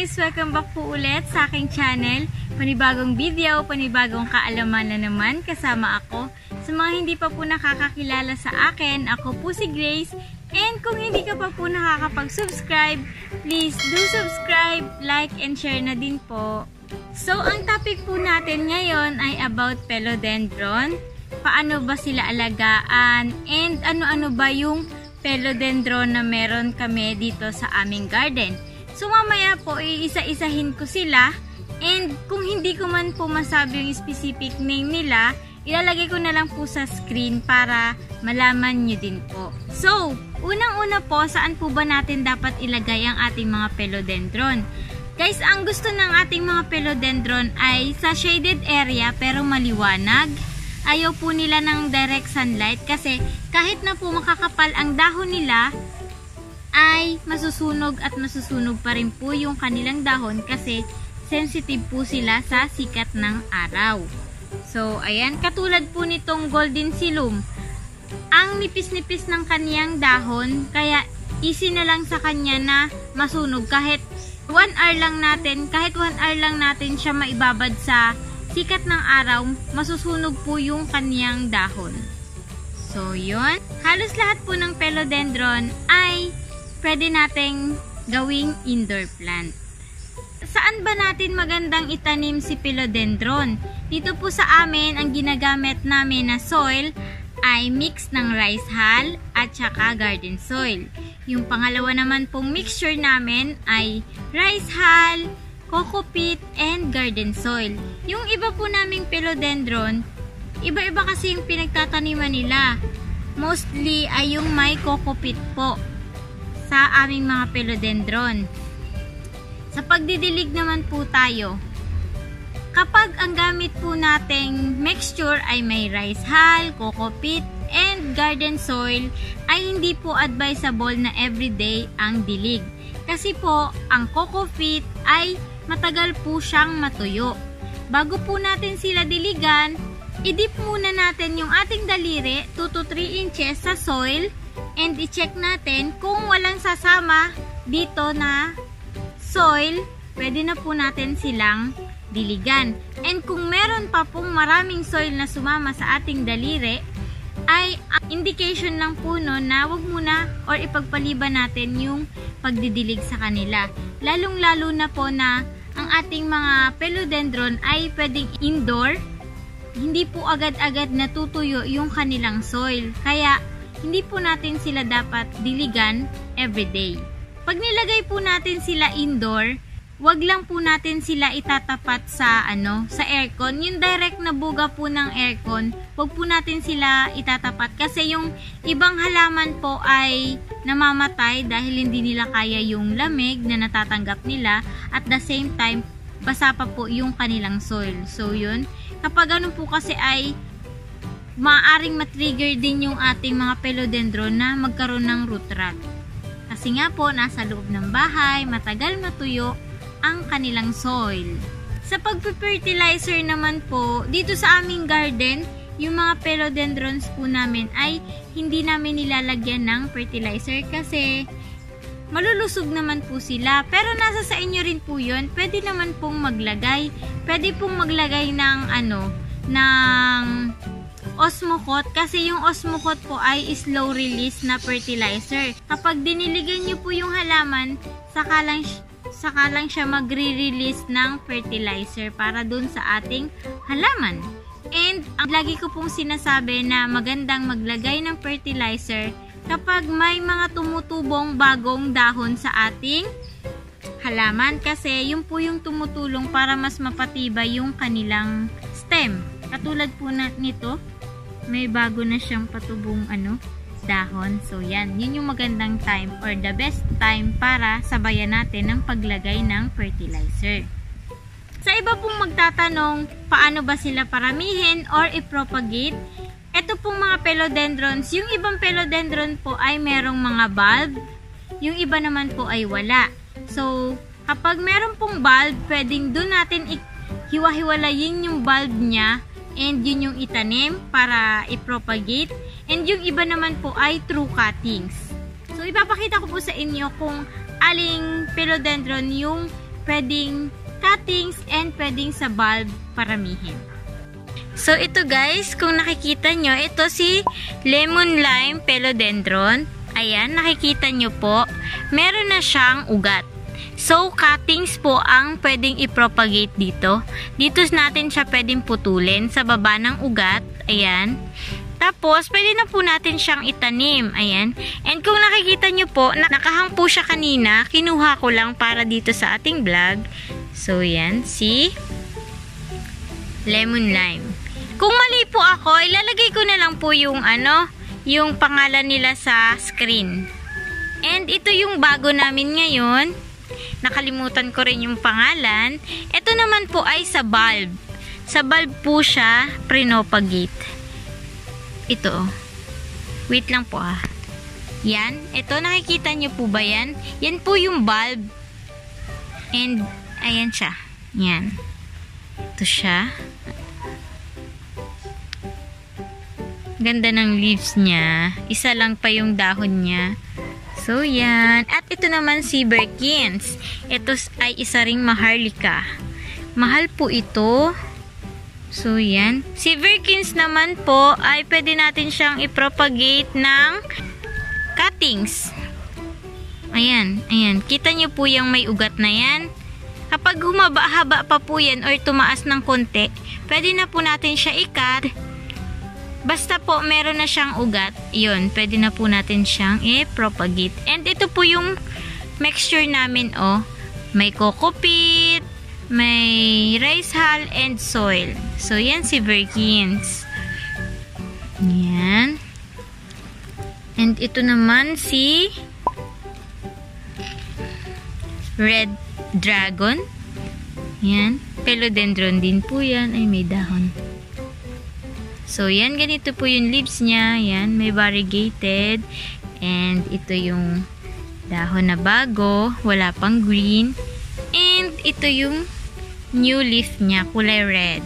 guys! Welcome back po ulit sa aking channel. Panibagong video, panibagong kaalaman na naman kasama ako. Sa mga hindi pa po nakakakilala sa akin, ako po si Grace. And kung hindi ka pa po nakakapag-subscribe, please do subscribe, like, and share na din po. So, ang topic po natin ngayon ay about philodendron. Paano ba sila alagaan? And ano-ano ba yung philodendron na meron kami dito sa aming garden? So, mamaya po, iisa-isahin ko sila. And kung hindi ko man po masabi yung specific name nila, ilalagay ko na lang po sa screen para malaman nyo din po. So, unang-una po, saan po ba natin dapat ilagay ang ating mga philodendron? Guys, ang gusto ng ating mga philodendron ay sa shaded area pero maliwanag. Ayaw po nila ng direct sunlight kasi kahit na po makakapal ang dahon nila, ay masusunog at masusunog pa rin po yung kanilang dahon kasi sensitive po sila sa sikat ng araw. So, ayan, katulad po nitong golden silum. Ang nipis-nipis ng kaniyang dahon, kaya easy na lang sa kanya na masunog kahit 1 hour lang natin siya maibabad sa sikat ng araw, masusunog po yung kaniyang dahon. So, yun. Halos lahat po ng philodendron ay pwede nating gawing indoor plant. Saan ba natin magandang itanim si philodendron? Dito po sa amin, ang ginagamit namin na soil ay mix ng rice hull at saka garden soil. Yung pangalawa naman pong mixture namin ay rice hull, coco peat, and garden soil. Yung iba po naming philodendron, iba-iba kasi yung pinagtataniman nila. Mostly ay yung may coco peat po sa aming mga philodendron. Sa pagdidilig naman po tayo, kapag ang gamit po nating mixture ay may rice hull, coco peat, and garden soil, ay hindi po advisable na everyday ang dilig. Kasi po, ang coco peat ay matagal po siyang matuyo. Bago po natin sila diligan, i-dip muna natin yung ating daliri 2 to 3 inches sa soil and i-check natin kung walang sasama dito na soil, pwede na po natin silang diligan. And kung meron pa pong maraming soil na sumama sa ating daliri, ay indication lang po no na wag muna or ipagpaliban natin yung pagdidilig sa kanila. Lalong-lalo na po na ang ating mga philodendron ay pwedeng indoor, hindi po agad-agad natutuyo yung kanilang soil. Kaya hindi po natin sila dapat diligan everyday. Pag nilagay po natin sila indoor, wag lang po natin sila itatapat sa sa aircon. Yung direct na buga po ng aircon, wag po natin sila itatapat kasi yung ibang halaman po ay namamatay dahil hindi nila kaya yung lamig na natatanggap nila, at the same time basa pa po yung kanilang soil. So yun, kapag ganun po kasi ay maaaring matrigger din yung ating mga philodendron na magkaroon ng root rot. Kasi nga po, nasa loob ng bahay, matagal matuyo ang kanilang soil. Sa pagpe-fertilizer naman po, dito sa aming garden, yung mga philodendrons po namin ay hindi namin nilalagyan ng fertilizer kasi malulusog naman po sila. Pero nasa sa inyo rin po yun, pwede naman pong maglagay. Pwede pong maglagay ng ng Osmocote kasi yung Osmocote po ay slow release na fertilizer. Kapag diniligan nyo po yung halaman, saka lang siya magre-release ng fertilizer para dun sa ating halaman. And lagi ko pong sinasabi na magandang maglagay ng fertilizer kapag may mga tumutubong bagong dahon sa ating halaman kasi yun po yung tumutulong para mas mapatibay yung kanilang stem. Katulad po nito, may bago na siyang patubong dahon. So yan, yun yung magandang time or the best time para sabayan natin ng paglagay ng fertilizer. Sa iba pong magtatanong, paano ba sila paramihin or i-propagate? Ito pong mga philodendrons, yung ibang philodendron po ay merong mga bulb, yung iba naman po ay wala. So, kapag meron pong bulb, pwedeng doon natin hiwa-hiwalayin yung bulb niya and yun yung itanim para i-propagate. And yung iba naman po ay true cuttings. So, ipapakita ko po sa inyo kung aling philodendron yung pwedeng cuttings, and pwedeng sa bulb paramihin. So, ito guys, kung nakikita nyo, ito si lemon lime philodendron. Ayan, nakikita nyo po, meron na siyang ugat. So, cuttings po ang pwedeng i-propagate dito. Dito natin siya pwedeng putulin sa baba ng ugat. Ayan. Tapos, pwede na po natin siyang itanim. Ayan. And kung nakikita nyo po, nakahang po siya kanina. Kinuha ko lang para dito sa ating vlog. So, yan. Si lemon lime. Kung mali po ako, ilalagay ko na lang po yung yung pangalan nila sa screen. And ito yung bago namin ngayon. Nakalimutan ko rin yung pangalan. Ito naman po ay sa bulb. Sa bulb po siya propagate. Ito. Wait lang po ah. Yan. Ito, nakikita nyo po ba yan? Yan po yung bulb. And, ayan siya. Yan. Ito siya. Ganda ng leaves niya. Isa lang pa yung dahon niya. So, yan. At ito naman si Birkins. Ito ay isa ring maharlika. Mahal po ito. So, yan. Si Birkins naman po ay pwede natin siyang i-propagate ng cuttings. Ayan. Ayan. Kita nyo po yung may ugat na yan. Kapag humaba-haba pa po yan or tumaas ng konti, pwede na po natin siya i-cut. Basta po meron na siyang ugat, yun, pwede na po natin siyang i-propagate. And ito po yung mixture namin, oh. May coco peat, may rice hull, and soil. So, yan si Birkins. Yan. And ito naman si red dragon. Yan. Philodendron din po yan. Ay, may dahon. So, yan. Ganito po yung leaves niya. Yan. May variegated. And ito yung dahon na bago. Wala pang green. And ito yung new leaf niya. Kulay red.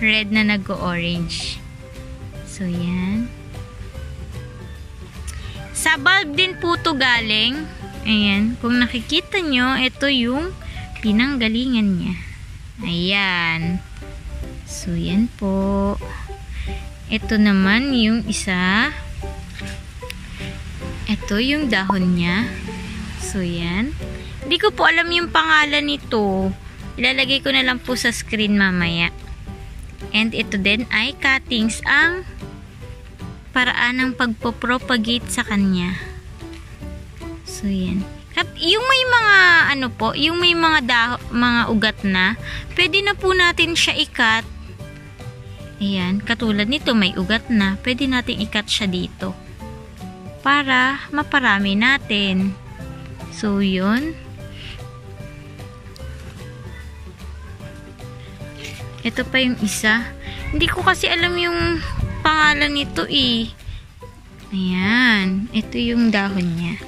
Red na nag-orange. So, yan. Sa bulb din po to galing. Ayan. Kung nakikita nyo, ito yung pinanggalingan niya. Ayan. So, yan po. Ito naman yung isa. Ito yung dahon niya. So, yan. Hindi ko po alam yung pangalan nito. Ilalagay ko na lang po sa screen mamaya. And ito din ay cuttings ang paraan ng pagpo-propagate sa kanya. So, yan. At yung may mga yung may mga ugat na, pwede na po natin siya i-cut. Ayan, katulad nito may ugat na, pwede natin i-cut siya dito para maparami natin. So, yun. Ito pa yung isa. Hindi ko kasi alam yung pangalan nito eh. Ayan, ito yung dahon niya.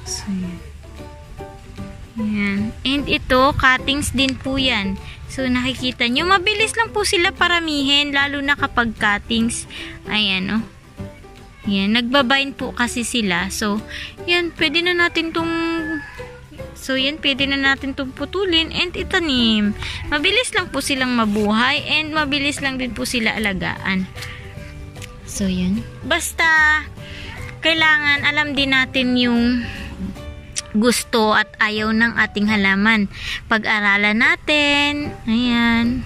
So, yan. And ito, cuttings din po yan. So, nakikita nyo, mabilis lang po sila paramihin, lalo na kapag cuttings. Ayan, oh. Yan, nagbabind po kasi sila. So, yan, pwede na natin itong putulin and itanim. Mabilis lang po silang mabuhay and mabilis lang din po sila alagaan. So, yan. Basta, kailangan alam din natin yung gusto at ayaw ng ating halaman. Pag-aralan natin. Ayan.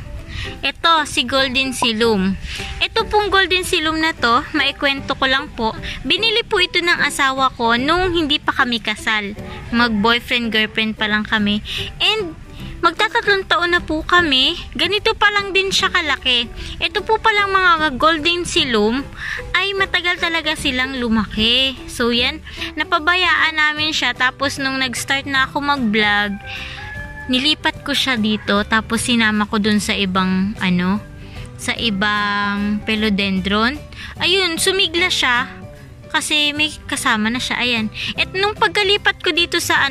Ito, si Golden Silum. Ito pong Golden Silum na to, maikwento ko lang po. Binili po ito ng asawa ko nung hindi pa kami kasal. Mag-boyfriend-girlfriend pa lang kami. And magtatatlong taon na po kami. Ganito pa lang din siya kalaki. Ito po palang mga Golden Silum ay matagal talaga silang lumaki. So, yan. Napabayaan namin siya. Tapos, nung nag-start na ako mag-vlog, nilipat ko siya dito. Tapos, sinama ko dun sa ibang, sa ibang philodendron. Ayun, sumigla siya. Kasi may kasama na siya. Ayan. At nung pagkalipat ko dito sa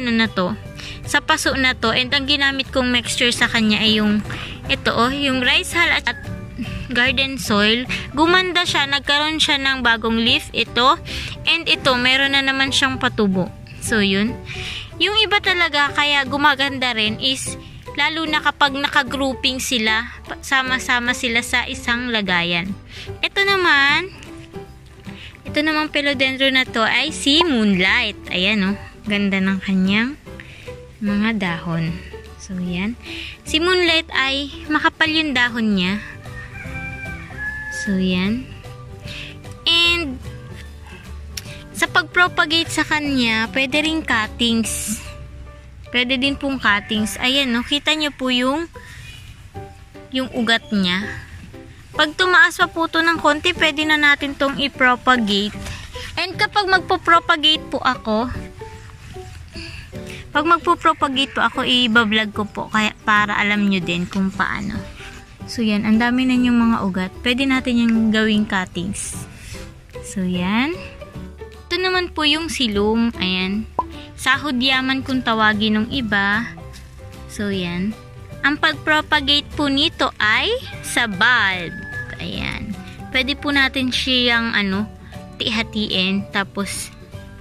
sa paso na to, and ang ginamit kong mixture sa kanya ay yung yung rice hull at garden soil. Gumanda siya, nagkaroon siya ng bagong leaf ito, and ito meron na naman siyang patubo. So, yun. Yung iba talaga kaya gumaganda rin is lalo na kapag naka-grouping sila, sama-sama sila sa isang lagayan. Ito naman philodendron na to ay si Moonlight. Ayan, oh, ganda ng kanyang mga dahon. So, yan. Si Moonlight ay makapal yung dahon niya. So, yan. And sa pag-propagate sa kanya, pwede rin cuttings. Pwede din pong cuttings. Ayan, no? Kita nyo po yung ugat niya. Pag tumaas pa po ito ng konti, pwede na natin tong i-propagate. And kapag magpo-propagate po ako, i-vlog ko po kaya para alam nyo din kung paano. So, yan. Ang dami na yung mga ugat. Pwede natin yung gawing cuttings. So, yan. Ito naman po yung silum. Ayan. Sahod yaman kung tawagin ng iba. So, yan. Ang pag-propagate po nito ay sa bulb. Ayan. Pwede po natin siyang hatiin tapos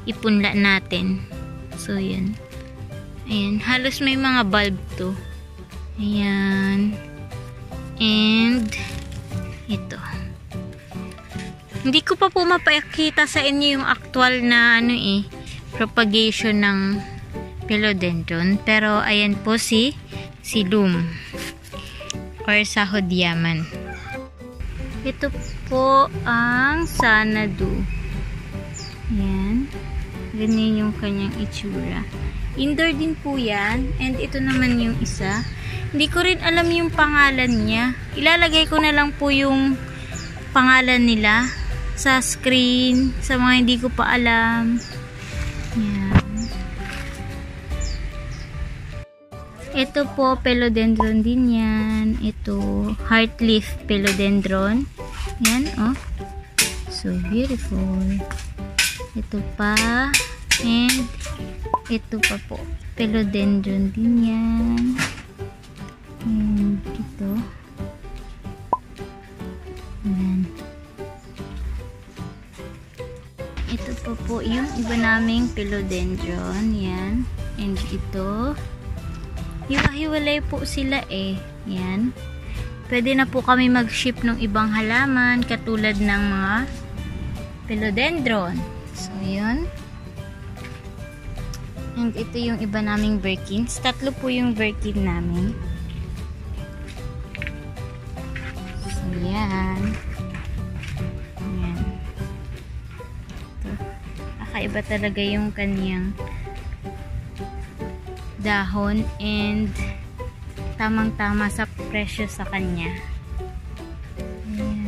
ipunla natin. So, yan. Ayan. Halos may mga bulb to. Ayan. And ito. Hindi ko pa po mapakita sa inyo yung actual na propagation ng philodendron. Pero ayan po si silum or sahod yaman. Ito po ang sanadu. Ayan. Ganyan yung kanyang itsura. Indoor din po yan. And ito naman yung isa. Hindi ko rin alam yung pangalan niya. Ilalagay ko na lang po yung pangalan nila sa screen, sa mga hindi ko pa alam. Yan. Ito po, philodendron din yan. Ito, heartleaf philodendron. Yan, oh. So beautiful. Ito pa. And, ito pa po. Philodendron din yan. And, ito. Yan. Ito po yung iba naming philodendron. Yan. And ito. Hiwa-hiwalay po sila eh. Yan. Pwede na po kami mag-ship ng ibang halaman katulad ng mga philodendron. So, yun. And ito yung iba naming birkins. 3 po yung birkin namin. So, yan. Kakaiba talaga yung kanyang dahon and tamang-tama sa presyo sa kanya. Ayan.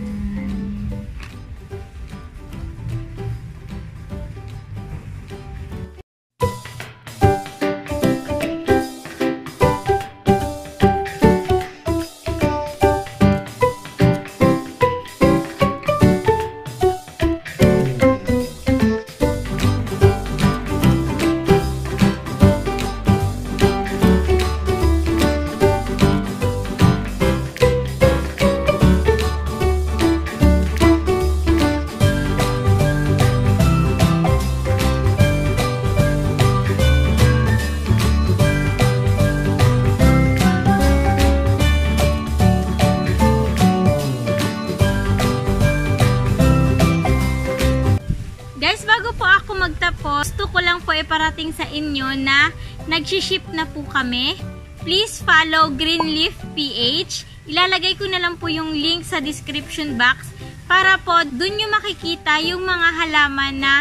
Gusto ko lang po iparating sa inyo na nag-ship na po kami. Please follow Greenleaf PH. Ilalagay ko na lang po yung link sa description box para po dun nyo makikita yung mga halaman na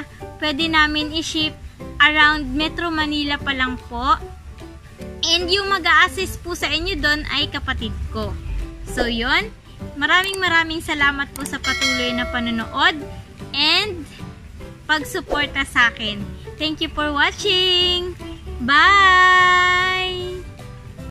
pwede namin i-ship around Metro Manila pa lang po. And yung mag-a-assist po sa inyo dun ay kapatid ko. So yun, maraming salamat po sa patuloy na panonood and pagsuporta sa akin. Thank you for watching. Bye!